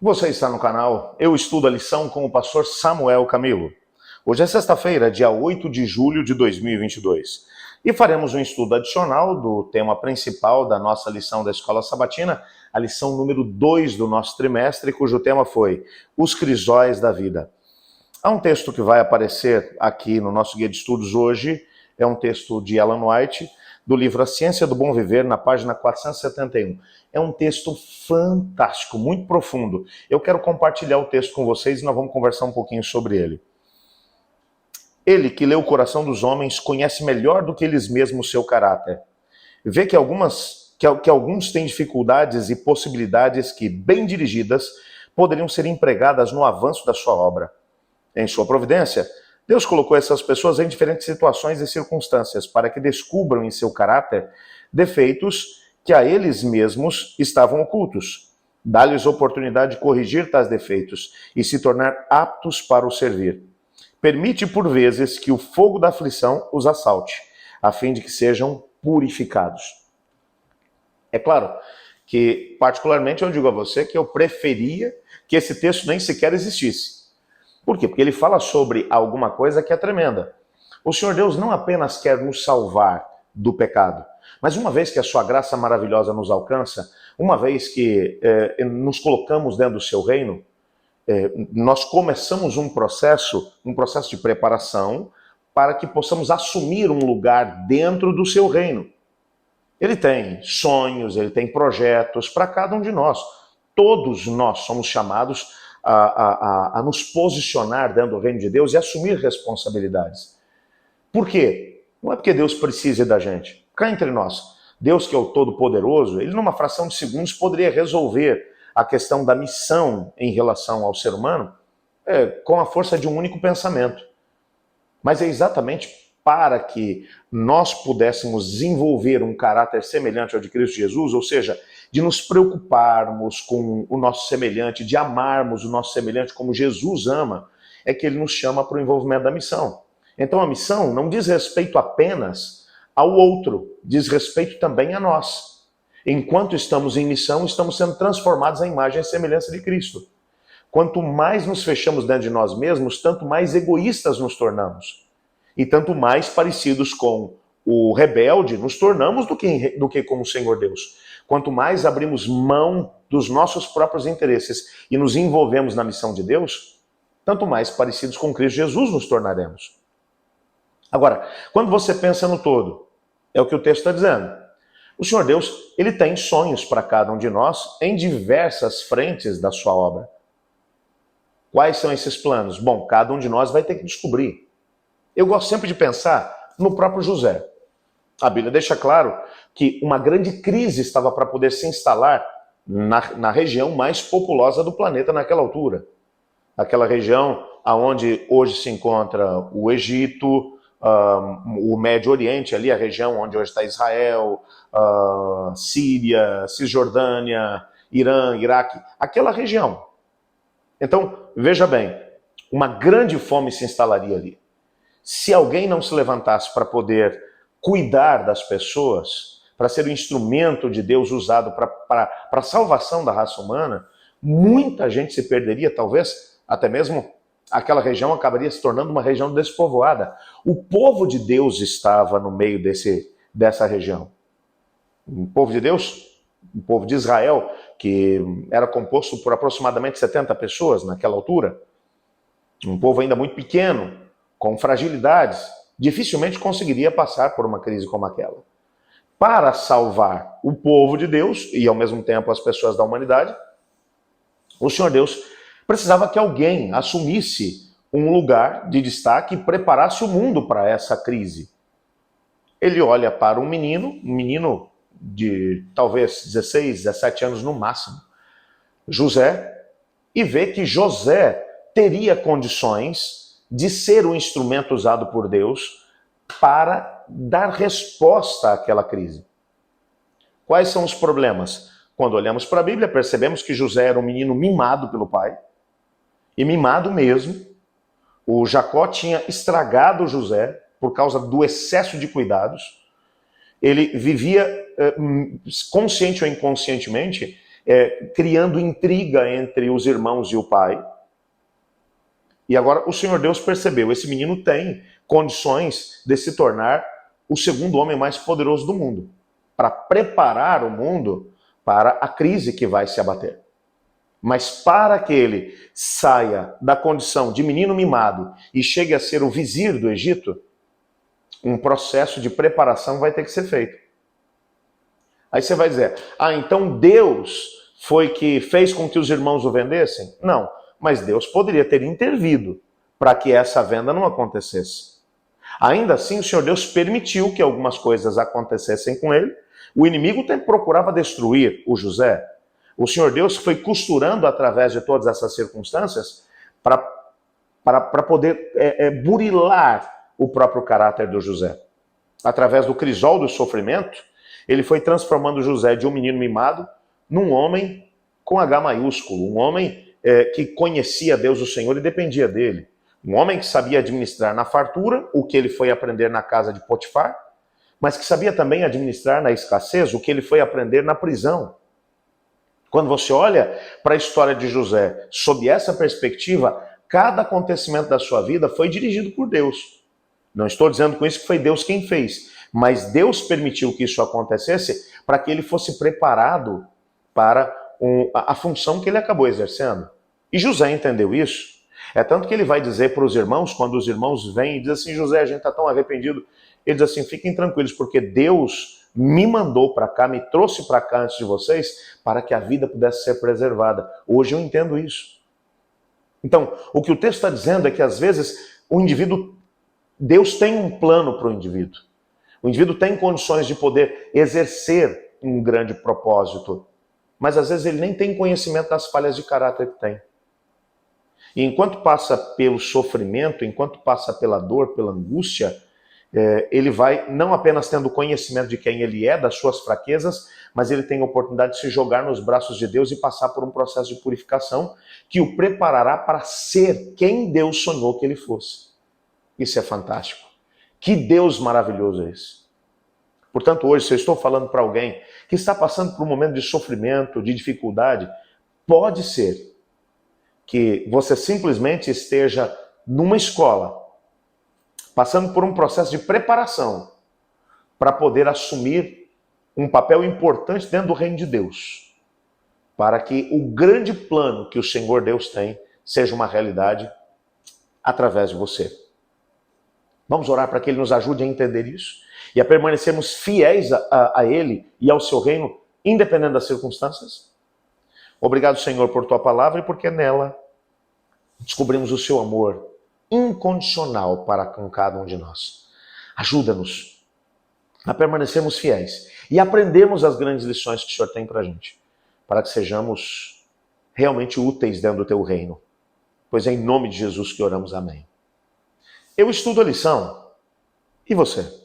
Você está no canal Eu Estudo a Lição com o pastor Samuel Camilo. Hoje é sexta-feira, dia 8 de julho de 2022. E faremos um estudo adicional do tema principal da nossa lição da Escola Sabatina, a lição número 2 do nosso trimestre, cujo tema foi Os Crisóis da Vida. Há um texto que vai aparecer aqui no nosso guia de estudos hoje, é um texto de Ellen White, do livro A Ciência do Bom Viver, na página 471. É um texto fantástico, muito profundo. Eu quero compartilhar o texto com vocês e nós vamos conversar um pouquinho sobre ele. Ele, que lê o coração dos homens, conhece melhor do que eles mesmos o seu caráter. Vê que alguns têm dificuldades e possibilidades que, bem dirigidas, poderiam ser empregadas no avanço da sua obra. Em sua providência, Deus colocou essas pessoas em diferentes situações e circunstâncias para que descubram em seu caráter defeitos que a eles mesmos estavam ocultos. Dá-lhes oportunidade de corrigir tais defeitos e se tornar aptos para o servir. Permite, por vezes, que o fogo da aflição os assalte, a fim de que sejam purificados. É claro que, particularmente, eu digo a você que eu preferia que esse texto nem sequer existisse. Por quê? Porque ele fala sobre alguma coisa que é tremenda. O Senhor Deus não apenas quer nos salvar do pecado, mas uma vez que a sua graça maravilhosa nos alcança, uma vez que nos colocamos dentro do seu reino, nós começamos um processo de preparação para que possamos assumir um lugar dentro do seu reino. Ele tem sonhos, ele tem projetos para cada um de nós. Todos nós somos chamados a nos posicionar dentro do reino de Deus e assumir responsabilidades. Por quê? Não é porque Deus precise da gente. Cá entre nós, Deus, que é o Todo-Poderoso, ele numa fração de segundos poderia resolver a questão da missão em relação ao ser humano com a força de um único pensamento. Mas é exatamente para que nós pudéssemos desenvolver um caráter semelhante ao de Cristo Jesus, ou seja, de nos preocuparmos com o nosso semelhante, de amarmos o nosso semelhante como Jesus ama, é que ele nos chama para o envolvimento da missão. Então a missão não diz respeito apenas ao outro, diz respeito também a nós. Enquanto estamos em missão, estamos sendo transformados à imagem e semelhança de Cristo. Quanto mais nos fechamos dentro de nós mesmos, tanto mais egoístas nos tornamos. E tanto mais parecidos com o rebelde nos tornamos do que com o Senhor Deus. Quanto mais abrimos mão dos nossos próprios interesses e nos envolvemos na missão de Deus, tanto mais parecidos com Cristo Jesus nos tornaremos. Agora, quando você pensa no todo, é o que o texto está dizendo. O Senhor Deus, ele tem sonhos para cada um de nós em diversas frentes da sua obra. Quais são esses planos? Bom, cada um de nós vai ter que descobrir. Eu gosto sempre de pensar no próprio José. A Bíblia deixa claro que uma grande crise estava para poder se instalar na região mais populosa do planeta naquela altura. Aquela região onde hoje se encontra o Egito, o Médio Oriente, ali a região onde hoje está Israel, Síria, Cisjordânia, Irã, Iraque, aquela região. Então, veja bem, uma grande fome se instalaria ali. Se alguém não se levantasse para poder cuidar das pessoas, para ser o instrumento de Deus usado para a salvação da raça humana, muita gente se perderia, talvez até mesmo aquela região acabaria se tornando uma região despovoada. O povo de Deus estava no meio dessa região. O povo de Deus, o povo de Israel, que era composto por aproximadamente 70 pessoas naquela altura, um povo ainda muito pequeno, com fragilidades, dificilmente conseguiria passar por uma crise como aquela. Para salvar o povo de Deus e ao mesmo tempo as pessoas da humanidade, o Senhor Deus precisava que alguém assumisse um lugar de destaque e preparasse o mundo para essa crise. Ele olha para um menino de talvez 16, 17 anos no máximo, José, e vê que José teria condições de ser o instrumento usado por Deus para dar resposta àquela crise. Quais são os problemas? Quando olhamos para a Bíblia, percebemos que José era um menino mimado pelo pai, e mimado mesmo. O Jacó tinha estragado José por causa do excesso de cuidados. Ele vivia, consciente ou inconscientemente, criando intriga entre os irmãos e o pai. E agora o Senhor Deus percebeu, esse menino tem condições de se tornar o segundo homem mais poderoso do mundo, para preparar o mundo para a crise que vai se abater. Mas para que ele saia da condição de menino mimado e chegue a ser o vizir do Egito, um processo de preparação vai ter que ser feito. Aí você vai dizer, então Deus foi que fez com que os irmãos o vendessem? Não, mas Deus poderia ter intervido para que essa venda não acontecesse. Ainda assim, o Senhor Deus permitiu que algumas coisas acontecessem com ele. O inimigo procurava destruir o José. O Senhor Deus foi costurando através de todas essas circunstâncias para poder burilar o próprio caráter do José. Através do crisol do sofrimento, ele foi transformando José de um menino mimado num homem com H maiúsculo, um homem que conhecia Deus, o Senhor, e dependia dele. Um homem que sabia administrar na fartura o que ele foi aprender na casa de Potifar, mas que sabia também administrar na escassez o que ele foi aprender na prisão. Quando você olha para a história de José sob essa perspectiva, cada acontecimento da sua vida foi dirigido por Deus. Não estou dizendo com isso que foi Deus quem fez, mas Deus permitiu que isso acontecesse para que ele fosse preparado para a função que ele acabou exercendo. E José entendeu isso. É tanto que ele vai dizer para os irmãos, quando os irmãos vêm e dizem assim, José, a gente está tão arrependido. Ele diz assim, fiquem tranquilos, porque Deus me mandou para cá, me trouxe para cá antes de vocês, para que a vida pudesse ser preservada. Hoje eu entendo isso. Então, o que o texto está dizendo é que às vezes o indivíduo, Deus tem um plano para o indivíduo. O indivíduo tem condições de poder exercer um grande propósito, mas às vezes ele nem tem conhecimento das falhas de caráter que tem. E enquanto passa pelo sofrimento, enquanto passa pela dor, pela angústia, ele vai não apenas tendo conhecimento de quem ele é, das suas fraquezas, mas ele tem a oportunidade de se jogar nos braços de Deus e passar por um processo de purificação que o preparará para ser quem Deus sonhou que ele fosse. Isso é fantástico. Que Deus maravilhoso é esse. Portanto, hoje, se eu estou falando para alguém que está passando por um momento de sofrimento, de dificuldade, pode ser que você simplesmente esteja numa escola, passando por um processo de preparação para poder assumir um papel importante dentro do reino de Deus, para que o grande plano que o Senhor Deus tem seja uma realidade através de você. Vamos orar para que Ele nos ajude a entender isso e a permanecermos fiéis a Ele e ao seu reino, independente das circunstâncias. Obrigado, Senhor, por Tua palavra e porque nela descobrimos o Seu amor incondicional para com cada um de nós. Ajuda-nos a permanecermos fiéis e aprendermos as grandes lições que o Senhor tem para a gente, para que sejamos realmente úteis dentro do Teu reino. Pois é em nome de Jesus que oramos, amém. Eu estudo a lição. E você?